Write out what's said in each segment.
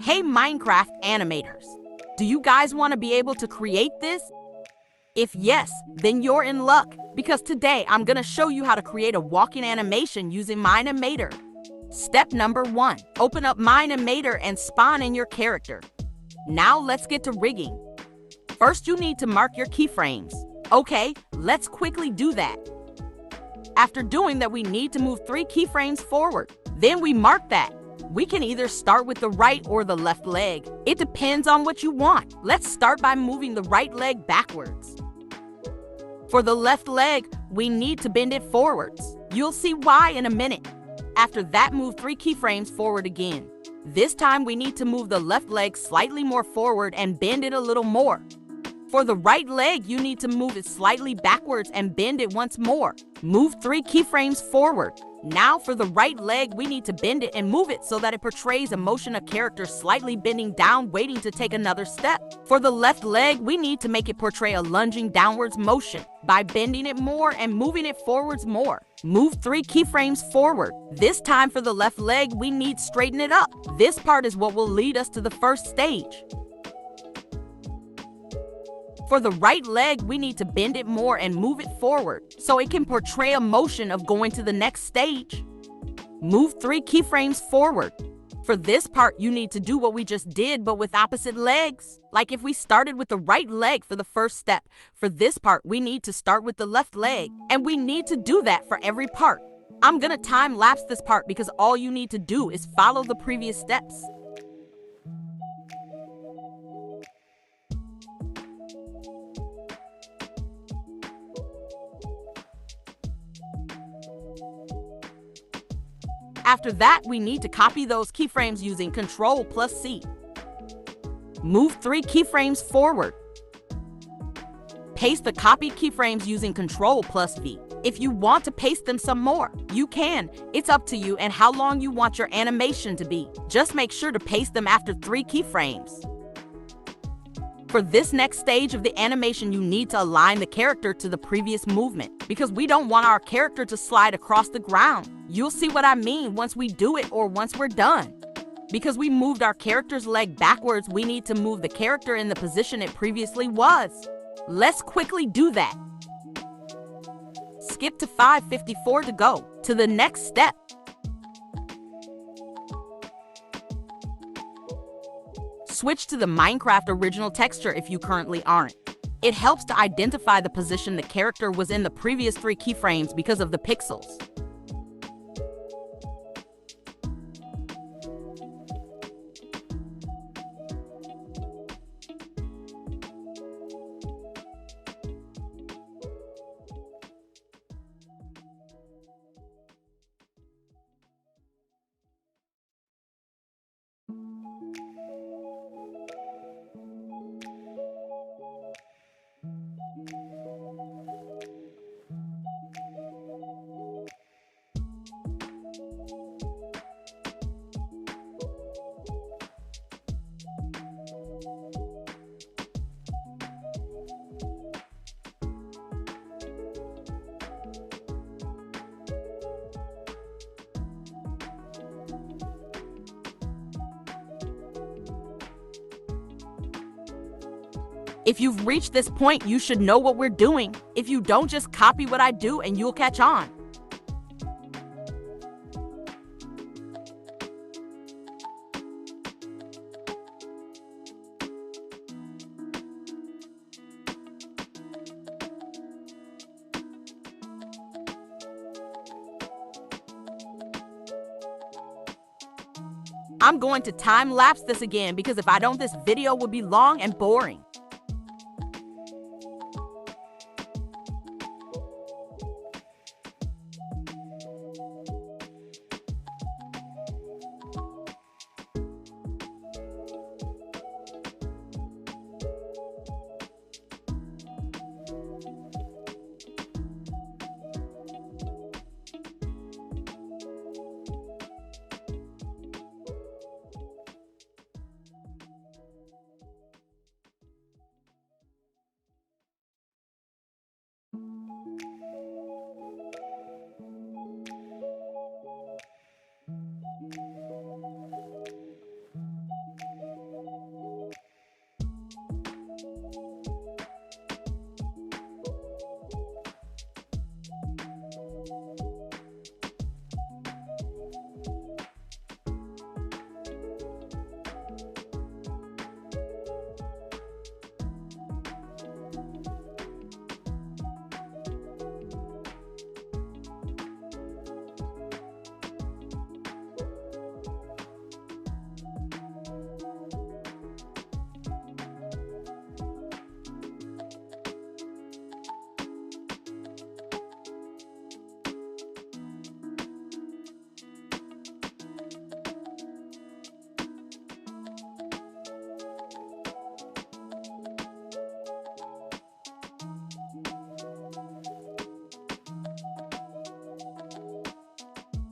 Hey Minecraft animators, do you guys want to be able to create this? If yes, then you're in luck, because today I'm gonna show you how to create a walking animation using Mine-imator. Step number 1, open up Mine-imator and spawn in your character. Now let's get to rigging. First you need to mark your keyframes. Okay, let's quickly do that. After doing that, we need to move 3 keyframes forward. Then we mark that. We can either start with the right or the left leg. It depends on what you want. Let's start by moving the right leg backwards. For the left leg, we need to bend it forwards. You'll see why in a minute. After that, move 3 keyframes forward again. This time we need to move the left leg slightly more forward and bend it a little more. For the right leg, you need to move it slightly backwards and bend it once more. Move 3 keyframes forward. Now for the right leg, we need to bend it and move it so that it portrays a motion of character slightly bending down, waiting to take another step. For the left leg, we need to make it portray a lunging downwards motion by bending it more and moving it forwards more. Move 3 keyframes forward. This time for the left leg, we need to straighten it up. This part is what will lead us to the first stage. For the right leg, we need to bend it more and move it forward so it can portray a motion of going to the next stage. Move 3 keyframes forward. For this part, you need to do what we just did, but with opposite legs. Like if we started with the right leg for the first step, for this part, we need to start with the left leg. And we need to do that for every part. I'm gonna time lapse this part because all you need to do is follow the previous steps. After that, we need to copy those keyframes using Ctrl+C. Move 3 keyframes forward. Paste the copied keyframes using Ctrl+V. If you want to paste them some more, you can. It's up to you and how long you want your animation to be. Just make sure to paste them after 3 keyframes. For this next stage of the animation, you need to align the character to the previous movement because we don't want our character to slide across the ground. You'll see what I mean once we do it or once we're done. Because we moved our character's leg backwards, we need to move the character in the position it previously was. Let's quickly do that. Skip to 5:54 to go to the next step. Switch to the Minecraft original texture if you currently aren't. It helps to identify the position the character was in the previous 3 keyframes because of the pixels. If you've reached this point, you should know what we're doing. If you don't, just copy what I do and you'll catch on. I'm going to time lapse this again because if I don't, this video will be long and boring.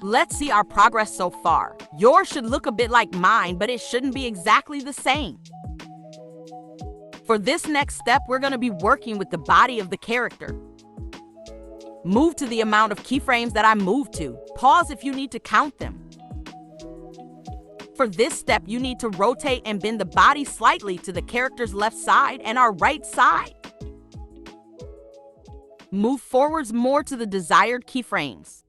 Let's see our progress so far. Yours should look a bit like mine, but it shouldn't be exactly the same. For this next step, we're going to be working with the body of the character. Move to the amount of keyframes that I moved to. Pause if you need to count them. For this step, you need to rotate and bend the body slightly to the character's left side and our right side. Move forwards more to the desired keyframes.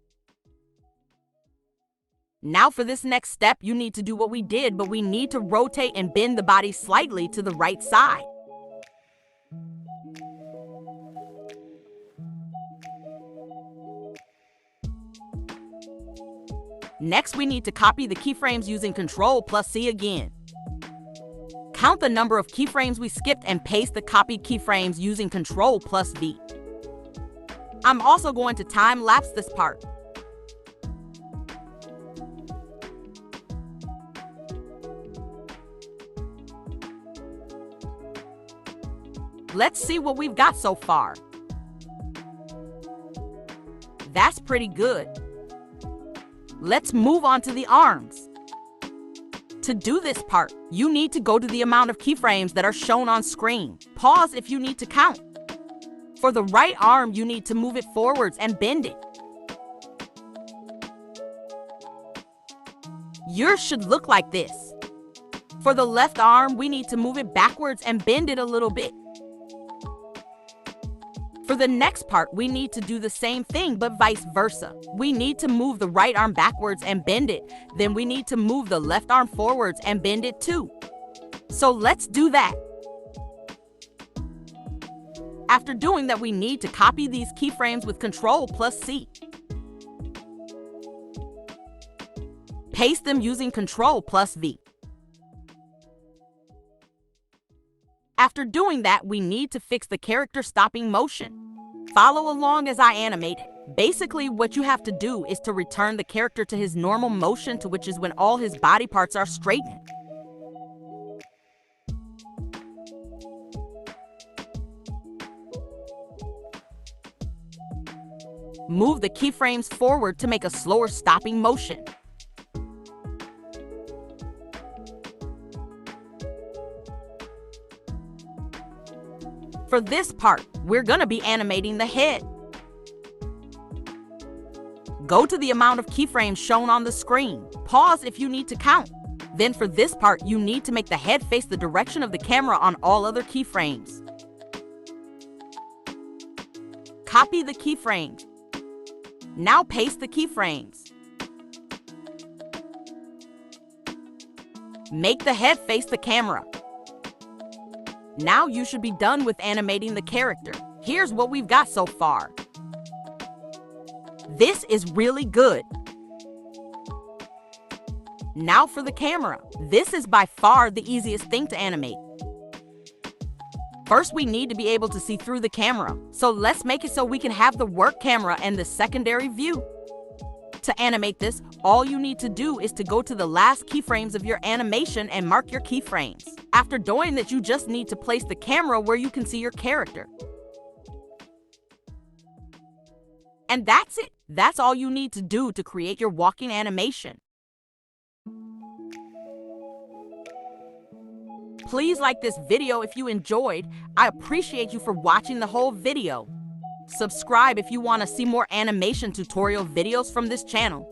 Now for this next step, you need to do what we did, but we need to rotate and bend the body slightly to the right side. Next, we need to copy the keyframes using Ctrl+C again. Count the number of keyframes we skipped and paste the copied keyframes using Ctrl+V. I'm also going to time-lapse this part. Let's see what we've got so far. That's pretty good. Let's move on to the arms. To do this part, you need to go to the amount of keyframes that are shown on screen. Pause if you need to count. For the right arm, you need to move it forwards and bend it. Yours should look like this. For the left arm, we need to move it backwards and bend it a little bit. For the next part, we need to do the same thing, but vice versa. We need to move the right arm backwards and bend it. Then we need to move the left arm forwards and bend it too. So let's do that. After doing that, we need to copy these keyframes with Ctrl+C. Paste them using Ctrl+V. After doing that, we need to fix the character stopping motion. Follow along as I animate. Basically, what you have to do is to return the character to his normal motion, to which is when all his body parts are straightened. Move the keyframes forward to make a slower stopping motion. For this part, we're gonna be animating the head. Go to the amount of keyframes shown on the screen. Pause if you need to count. Then for this part, you need to make the head face the direction of the camera on all other keyframes. Copy the keyframes. Now paste the keyframes. Make the head face the camera. Now you should be done with animating the character. Here's what we've got so far. This is really good. Now for the camera. This is by far the easiest thing to animate. First, we need to be able to see through the camera. So let's make it so we can have the work camera and the secondary view. To animate this, all you need to do is to go to the last keyframes of your animation and mark your keyframes. After doing that, you just need to place the camera where you can see your character. And that's it. That's all you need to do to create your walking animation. Please like this video if you enjoyed. I appreciate you for watching the whole video. Subscribe if you want to see more animation tutorial videos from this channel.